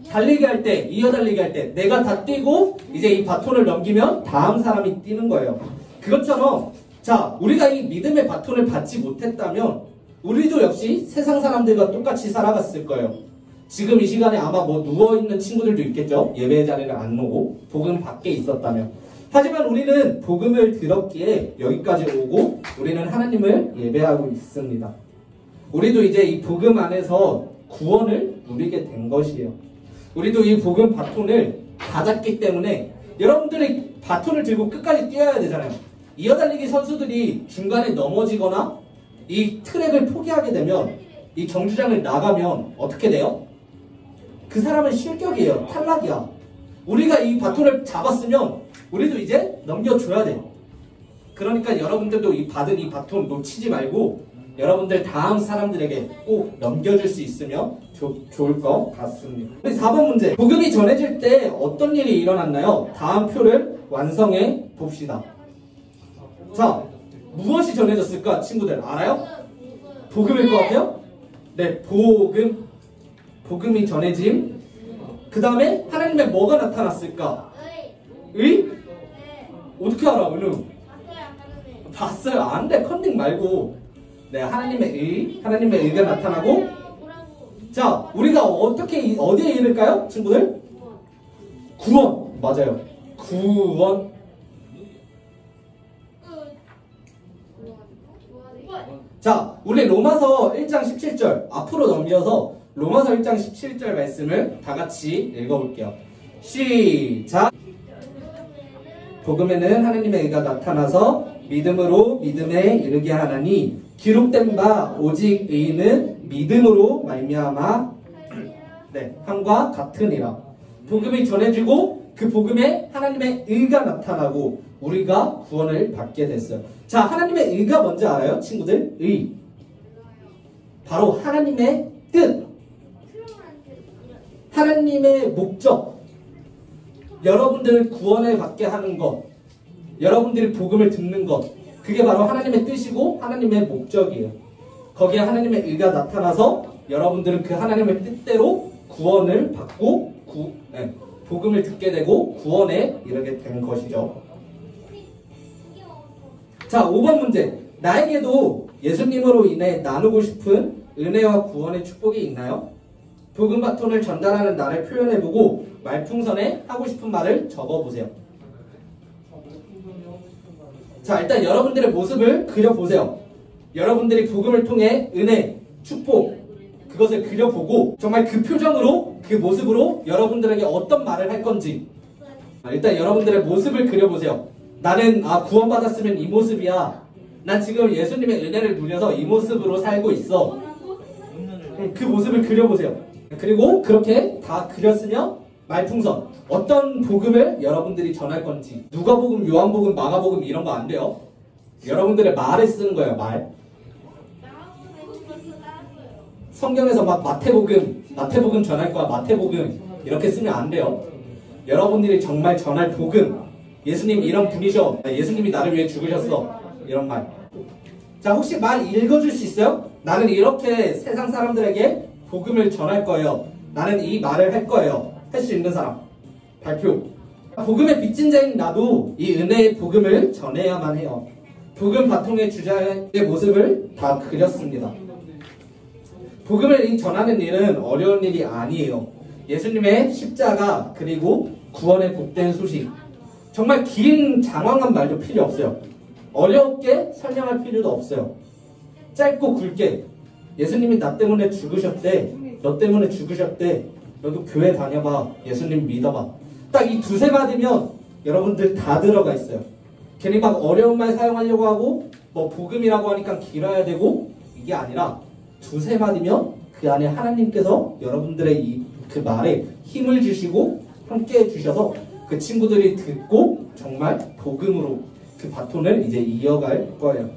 달리기 할 때, 이어달리기 할 때 내가 다 뛰고 이제 이 바톤을 넘기면 다음 사람이 뛰는 거예요. 그것처럼 자, 우리가 이 믿음의 바톤을 받지 못했다면 우리도 역시 세상 사람들과 똑같이 살아갔을 거예요. 지금 이 시간에 아마 뭐 누워있는 친구들도 있겠죠. 예배 자리를 안 오고 복음 밖에 있었다면. 하지만 우리는 복음을 들었기에 여기까지 오고 우리는 하나님을 예배하고 있습니다. 우리도 이제 이 복음 안에서 구원을 누리게 된 것이에요. 우리도 이 복음 바톤을 받았기 때문에 여러분들이 바톤을 들고 끝까지 뛰어야 되잖아요. 이어달리기 선수들이 중간에 넘어지거나 이 트랙을 포기하게 되면 이 경주장을 나가면 어떻게 돼요? 그 사람은 실격이에요. 탈락이야. 우리가 이 바톤을 잡았으면 우리도 이제 넘겨줘야 돼. 그러니까 여러분들도 받은 이 바톤 놓치지 말고 여러분들 다음 사람들에게 꼭 넘겨줄 수 있으면 좋을 것 같습니다. 우리 4번 문제. 복음이 전해질 때 어떤 일이 일어났나요? 다음 표를 완성해 봅시다. 자, 무엇이 전해졌을까? 친구들 알아요? 복음일 것 같아요? 네, 복음이 전해짐. 그 다음에 하나님의 뭐가 나타났을까? 의? 어떻게 알아, 은우? 봤어요. 안 돼. 컨닝 말고. 네, 하나님의 의가 나타나고. 자, 우리가 어디에 이를까요? 친구들? 구원. 맞아요. 구원. 자, 우리 로마서 1장 17절 앞으로 넘겨서 로마서 1장 17절 말씀을 다 같이 읽어볼게요. 시작. 복음에는 하나님의 의가 나타나서 믿음으로 믿음에 이르게 하나니 기록된 바 오직 의인은 믿음으로 말미암아 함과 같으니라. 복음이 전해지고 그 복음에 하나님의 의가 나타나고 우리가 구원을 받게 됐어요. 자, 하나님의 의가 뭔지 알아요? 친구들? 의. 바로 하나님의 뜻. 하나님의 목적. 여러분들을 구원을 받게 하는 것. 여러분들이 복음을 듣는 것. 그게 바로 하나님의 뜻이고 하나님의 목적이에요. 거기에 하나님의 의가 나타나서 여러분들은 그 하나님의 뜻대로 구원을 받고 복음을 듣게 되고 구원에 이르게 된 것이죠. 자, 5번 문제. 나에게도 예수님으로 인해 나누고 싶은 은혜와 구원의 축복이 있나요? 복음 바톤을 전달하는 나를 표현해보고 말풍선에 하고 싶은 말을 적어보세요. 자, 일단 여러분들의 모습을 그려보세요. 여러분들이 복음을 통해 은혜, 축복, 그것을 그려보고 정말 그 표정으로, 그 모습으로 여러분들에게 어떤 말을 할 건지 일단 여러분들의 모습을 그려보세요. 나는 구원받았으면 이 모습이야. 난 지금 예수님의 은혜를 누려서 이 모습으로 살고 있어. 그 모습을 그려보세요. 그리고 그렇게 다 그렸으면 말풍선. 어떤 복음을 여러분들이 전할 건지. 누가복음, 요한복음, 마가복음 이런 거 안 돼요. 여러분들의 말을 쓰는 거예요. 말. 성경에서 막 마태복음 전할 거야. 마태복음 이렇게 쓰면 안 돼요. 여러분들이 정말 전할 복음. 예수님 이런 분이셔. 예수님이 나를 위해 죽으셨어. 이런 말. 자, 혹시 말 읽어줄 수 있어요? 나는 이렇게 세상 사람들에게 복음을 전할 거예요. 나는 이 말을 할 거예요. 할 수 있는 사람. 발표. 복음의 빚진 자인 나도 이 은혜의 복음을 전해야만 해요. 복음 바통의 주자의 모습을 다 그렸습니다. 복음을 전하는 일은 어려운 일이 아니에요. 예수님의 십자가 그리고 구원의 복된 소식. 정말 긴 장황한 말도 필요 없어요. 어렵게 설명할 필요도 없어요. 짧고 굵게 예수님이 나 때문에 죽으셨대. 너 때문에 죽으셨대. 너도 교회 다녀봐. 예수님 믿어봐. 딱 이 두세 마디면 여러분들 다 들어가 있어요. 괜히 막 어려운 말 사용하려고 하고 뭐 복음이라고 하니까 길어야 되고 이게 아니라 두세 마디면 그 안에 하나님께서 여러분들의 그 말에 힘을 주시고 함께 해주셔서 그 친구들이 듣고 정말 복음으로 그 바톤을 이제 이어갈 거예요.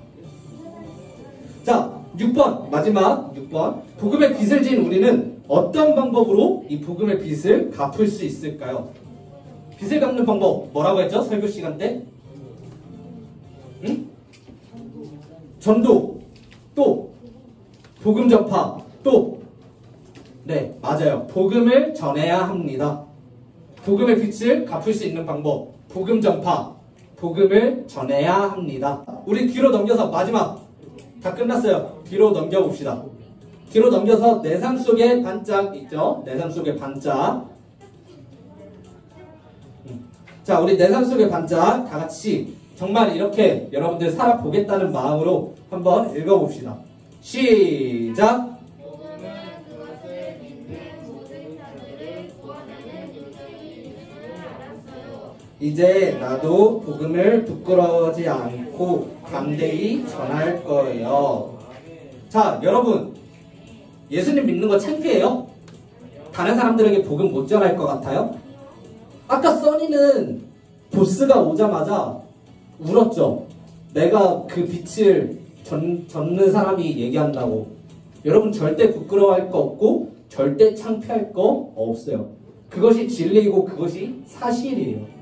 자, 6번 마지막 6번 복음의 빚을 진 우리는 어떤 방법으로 이 복음의 빚을 갚을 수 있을까요? 빚을 갚는 방법 뭐라고 했죠? 설교 시간 때? 응? 전도, 또 복음 전파, 또 네, 맞아요. 복음을 전해야 합니다. 복음의 빚을 갚을 수 있는 방법, 복음 전파, 복음을 전해야 합니다. 우리 뒤로 넘겨서 마지막 다 끝났어요. 뒤로 넘겨봅시다. 뒤로 넘겨서 내 삶 속에 반짝 있죠? 내 삶 속에 반짝. 자, 우리 내 삶 속에 반짝 다 같이 정말 이렇게 여러분들 살아보겠다는 마음으로 한번 읽어봅시다. 시작! 이제 나도 복음을 부끄러워하지 않고 담대히 전할 거예요. 자, 여러분 예수님 믿는 거 창피해요? 다른 사람들에게 복음 못 전할 것 같아요? 아까 써니는 보스가 오자마자 울었죠. 내가 그 빛을 젓는 사람이 얘기한다고. 여러분 절대 부끄러워할 거 없고 절대 창피할 거 없어요. 그것이 진리이고 그것이 사실이에요.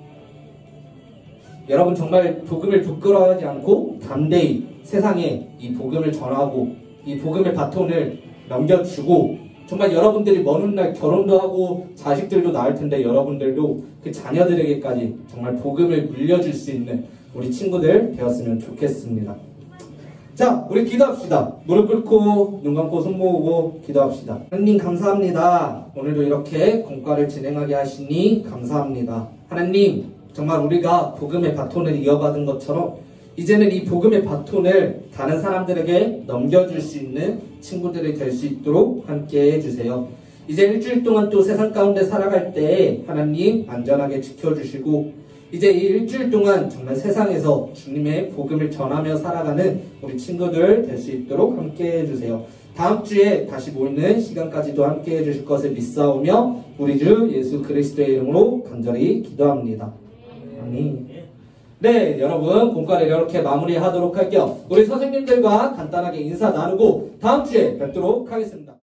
여러분 정말 복음을 부끄러워하지 않고 담대히 세상에 이 복음을 전하고 이 복음의 바톤을 넘겨주고 정말 여러분들이 먼 훗날 결혼도 하고 자식들도 낳을 텐데 여러분들도 그 자녀들에게까지 정말 복음을 물려줄 수 있는 우리 친구들 되었으면 좋겠습니다. 자, 우리 기도합시다. 무릎 꿇고 눈 감고 손 모으고 기도합시다. 하나님 감사합니다. 오늘도 이렇게 공과를 진행하게 하시니 감사합니다. 하나님 정말 우리가 복음의 바톤을 이어받은 것처럼 이제는 이 복음의 바톤을 다른 사람들에게 넘겨줄 수 있는 친구들이 될 수 있도록 함께 해주세요. 이제 일주일 동안 또 세상 가운데 살아갈 때 하나님 안전하게 지켜주시고 이제 이 일주일 동안 정말 세상에서 주님의 복음을 전하며 살아가는 우리 친구들 될 수 있도록 함께 해주세요. 다음 주에 다시 모이는 시간까지도 함께 해주실 것을 믿사오며 우리 주 예수 그리스도의 이름으로 간절히 기도합니다. 아멘. 네, 여러분 공과를 이렇게 마무리하도록 할게요. 우리 선생님들과 간단하게 인사 나누고 다음 주에 뵙도록 하겠습니다.